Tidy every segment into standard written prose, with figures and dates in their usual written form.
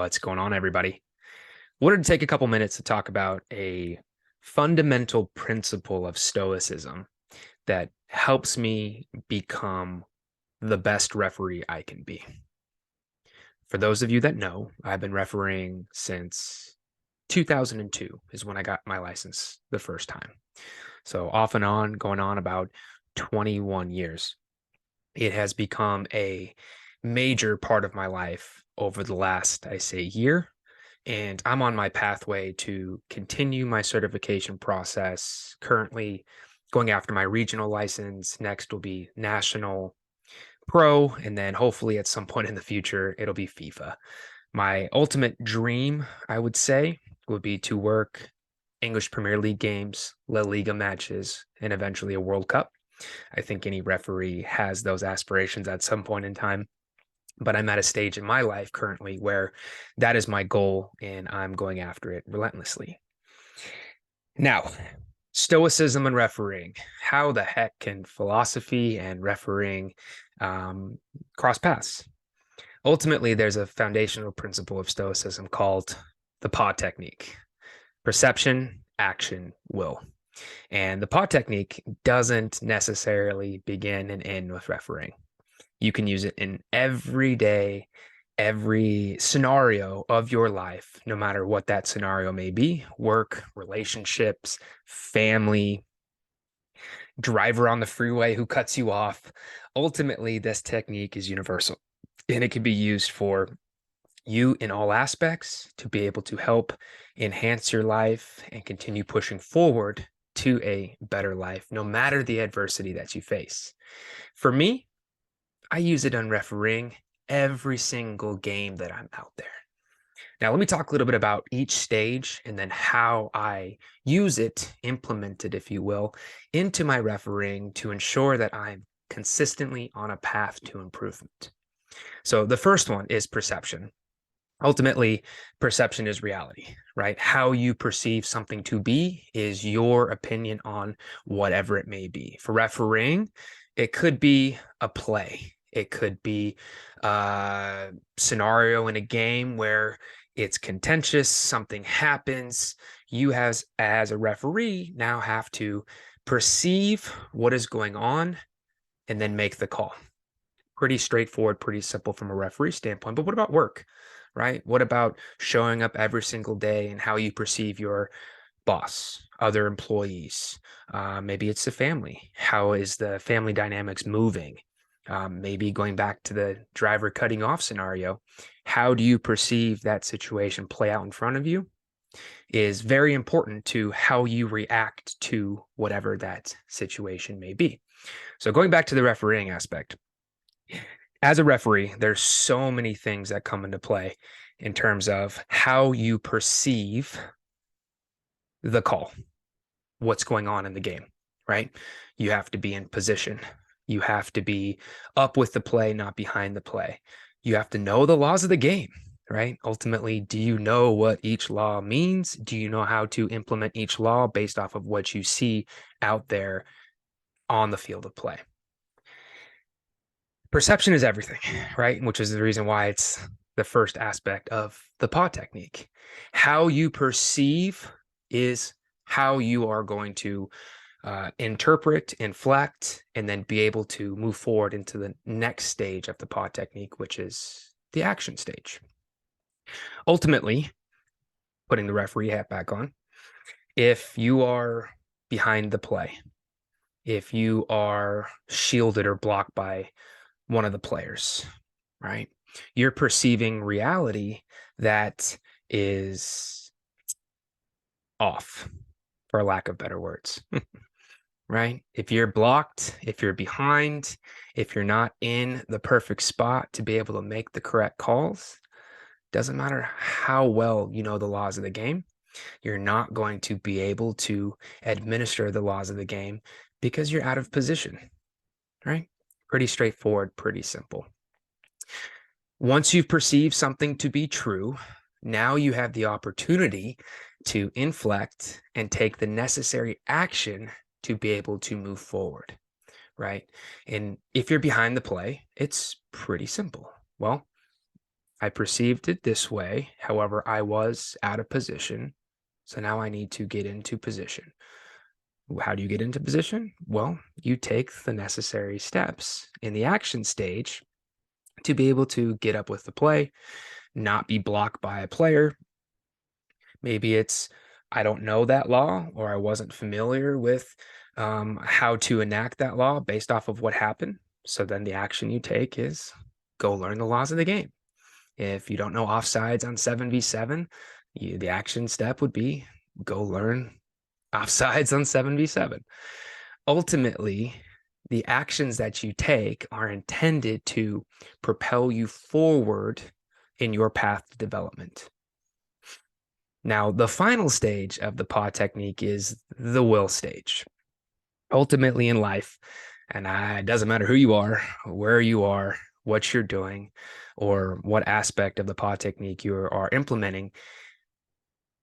What's going on, everybody? Wanted to take a couple minutes to talk about a fundamental principle of Stoicism that helps me become the best referee I can be. For those of you that know, I've been refereeing since 2002 is when I got my license the first time. So off and on, going on about 21 years. It has become a major part of my life over the last, I say, year. And I'm on my pathway to continue my certification process. Currently going after my regional license. Next will be national pro. And then hopefully at some point in the future, it'll be FIFA. My ultimate dream, I would say, would be to work English Premier League games, La Liga matches, and eventually a World Cup. I think any referee has those aspirations at some point in time. But I'm at a stage in my life currently where that is my goal and I'm going after it relentlessly. Now, Stoicism and refereeing. How the heck can philosophy and refereeing cross paths? Ultimately, there's a foundational principle of Stoicism called the PAW technique: perception, action, will. And the PAW technique doesn't necessarily begin and end with refereeing. You can use it in every scenario of your life, no matter what that scenario may be: work, relationships, family, driver on the freeway who cuts you off. Ultimately, this technique is universal and it can be used for you in all aspects to be able to help enhance your life and continue pushing forward to a better life, no matter the adversity that you face. For me, I use it on refereeing every single game that I'm out there. Now, let me talk a little bit about each stage and then how I use it, implement it, if you will, into my refereeing to ensure that I'm consistently on a path to improvement. So the first one is perception. Ultimately, perception is reality, right? How you perceive something to be is your opinion on whatever it may be. For refereeing, it could be a play. It could be a scenario in a game where it's contentious, something happens. You as a referee now have to perceive what is going on and then make the call. Pretty straightforward, pretty simple from a referee standpoint. But what about work, right? What about showing up every single day and how you perceive your boss, other employees? Maybe it's the family. How is the family dynamics moving? Maybe going back to the driver cutting off scenario, how do you perceive that situation play out in front of you is very important to how you react to whatever that situation may be. So going back to the refereeing aspect, as a referee, there's so many things that come into play in terms of how you perceive the call, what's going on in the game, right? You have to be in position. You have to be up with the play, not behind the play. You have to know the laws of the game, right? Ultimately, do you know what each law means? Do you know how to implement each law based off of what you see out there on the field of play? Perception is everything, right? Which is the reason why it's the first aspect of the PAW technique. How you perceive is how you are going to interpret, inflect, and then be able to move forward into the next stage of the PAW technique, which is the action stage. Ultimately, putting the referee hat back on, if you are behind the play, if you are shielded or blocked by one of the players, right? You're perceiving reality that is off, for lack of better words, right? If you're blocked, if you're behind, if you're not in the perfect spot to be able to make the correct calls, doesn't matter how well you know the laws of the game, you're not going to be able to administer the laws of the game because you're out of position, right? Pretty straightforward, pretty simple. Once you've perceived something to be true, now you have the opportunity to inflect and take the necessary action to be able to move forward, right? And if you're behind the play, it's pretty simple. Well, I perceived it this way. However, I was out of position. So now I need to get into position. How do you get into position? Well, you take the necessary steps in the action stage to be able to get up with the play, not be blocked by a player. Maybe it's, I don't know that law, or I wasn't familiar with how to enact that law based off of what happened. So then the action you take is go learn the laws of the game. If you don't know offsides on 7v7, the action step would be go learn offsides on 7v7. Ultimately, the actions that you take are intended to propel you forward in your path to development. Now, the final stage of the paw technique is the will stage. Ultimately, in life, and it doesn't matter who you are, where you are, what you're doing, or what aspect of the paw technique you are implementing,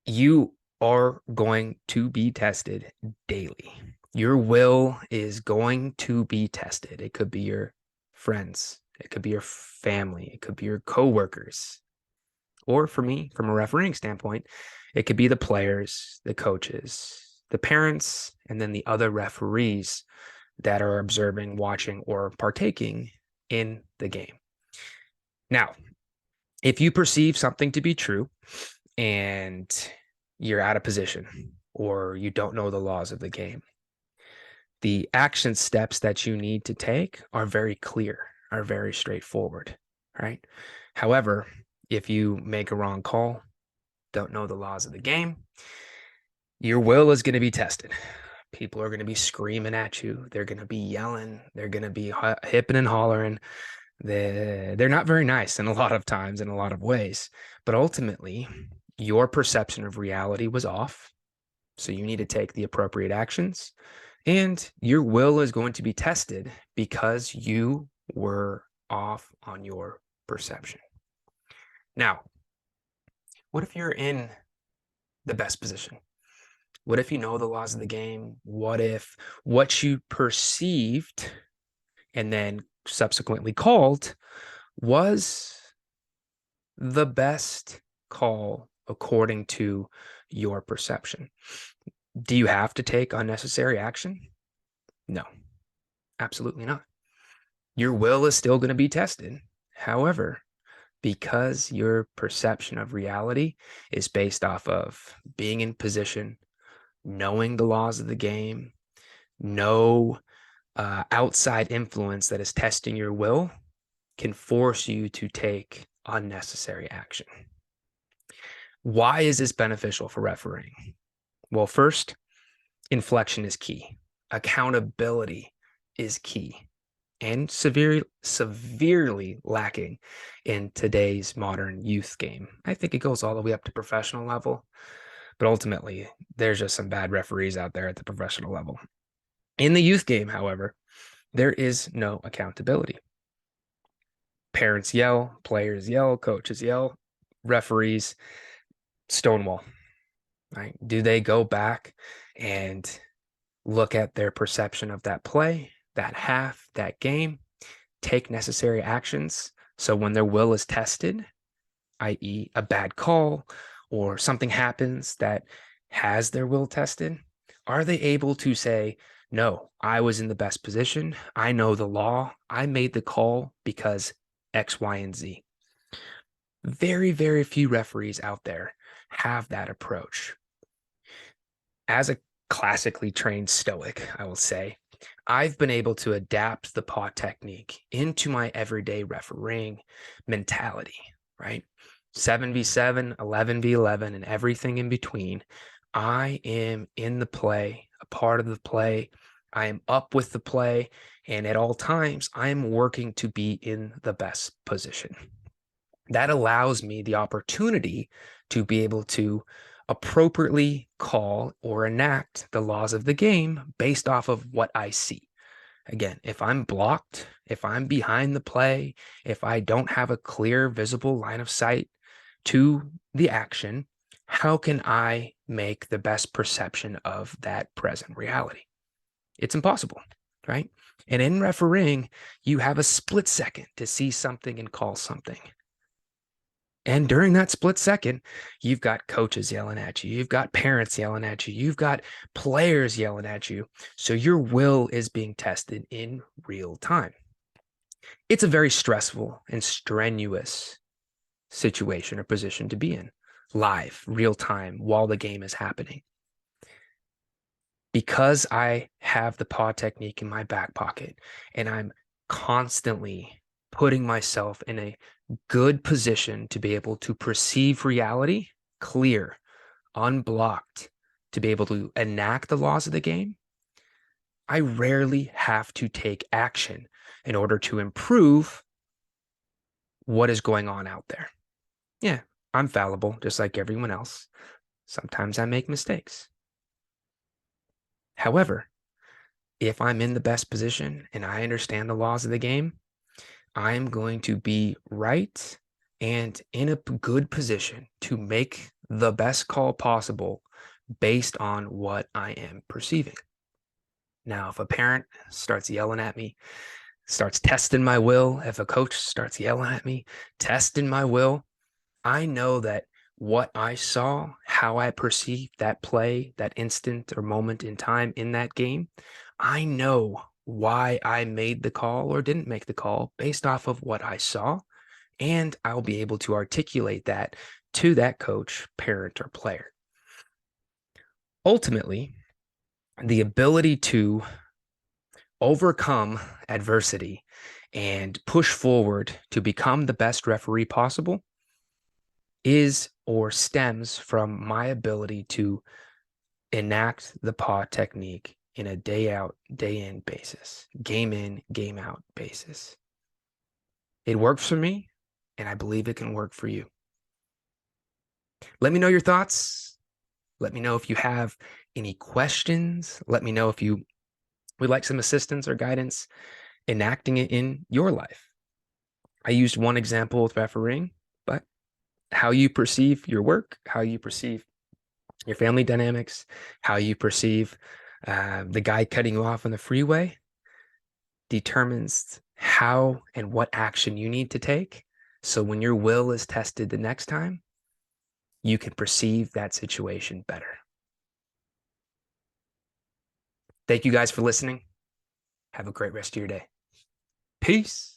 you are going to be tested daily. Your will is going to be tested. It could be your friends, it could be your family, it could be your coworkers. Or for me, from a refereeing standpoint, it could be the players, the coaches, the parents, and then the other referees that are observing, watching, or partaking in the game. Now, if you perceive something to be true and you're out of position or you don't know the laws of the game, the action steps that you need to take are very clear, are very straightforward, right? However, if you make a wrong call, don't know the laws of the game, your will is going to be tested. People are going to be screaming at you. They're going to be yelling. They're going to be hipping and hollering. They're not very nice in a lot of times, in a lot of ways. But ultimately, your perception of reality was off. So you need to take the appropriate actions. And your will is going to be tested because you were off on your perception. Now, what if you're in the best position? What if you know the laws of the game? What if what you perceived and then subsequently called was the best call according to your perception? Do you have to take unnecessary action? No, absolutely not. Your will is still going to be tested. However, because your perception of reality is based off of being in position, knowing the laws of the game, no outside influence that is testing your will can force you to take unnecessary action. Why is this beneficial for refereeing? Well, first, inflection is key. Accountability is key and severely lacking in today's modern youth game. I think it goes all the way up to professional level, but ultimately, there's just some bad referees out there at the professional level. In the youth game, however, there is no accountability. Parents yell, players yell, coaches yell, referees stonewall, right? Do they go back and look at their perception of that play, that half, that game, take necessary actions so when their will is tested, i.e., a bad call or something happens that has their will tested, are they able to say, no, I was in the best position. I know the law. I made the call because X, Y, and Z. Very, very few referees out there have that approach. As a classically trained stoic, I will say, I've been able to adapt the paw technique into my everyday refereeing mentality, right? 7v7, 11v11, and everything in between. I am in the play, a part of the play. I am up with the play, and at all times, I am working to be in the best position. That allows me the opportunity to be able to appropriately call or enact the laws of the game based off of what I see. Again, if I'm blocked, if I'm behind the play, if I don't have a clear, visible line of sight to the action, how can I make the best perception of that present reality? It's impossible, right? And in refereeing, you have a split second to see something and call something. And during that split second, you've got coaches yelling at you, you've got parents yelling at you, you've got players yelling at you. So your will is being tested in real time. It's a very stressful and strenuous situation or position to be in, live, real time, while the game is happening. Because I have the paw technique in my back pocket and I'm constantly putting myself in a good position to be able to perceive reality clear, unblocked, to be able to enact the laws of the game, I rarely have to take action in order to improve what is going on out there. Yeah, I'm fallible just like everyone else. Sometimes I make mistakes. However, if I'm in the best position and I understand the laws of the game, I'm going to be right and in a good position to make the best call possible based on what I am perceiving. Now, if a parent starts yelling at me, starts testing my will, if a coach starts yelling at me, testing my will, I know that what I saw, how I perceived that play, that instant or moment in time in that game, I know why I made the call or didn't make the call based off of what I saw. And I'll be able to articulate that to that coach, parent, or player. Ultimately, the ability to overcome adversity and push forward to become the best referee possible is or stems from my ability to enact the paw technique in a day out, day in basis, game in, game out basis. It works for me, and I believe it can work for you. Let me know your thoughts. Let me know if you have any questions. Let me know if you would like some assistance or guidance enacting it in your life. I used one example with refereeing, but how you perceive your work, how you perceive your family dynamics, how you perceive the guy cutting you off on the freeway determines how and what action you need to take. So when your will is tested the next time, you can perceive that situation better. Thank you guys for listening. Have a great rest of your day. Peace.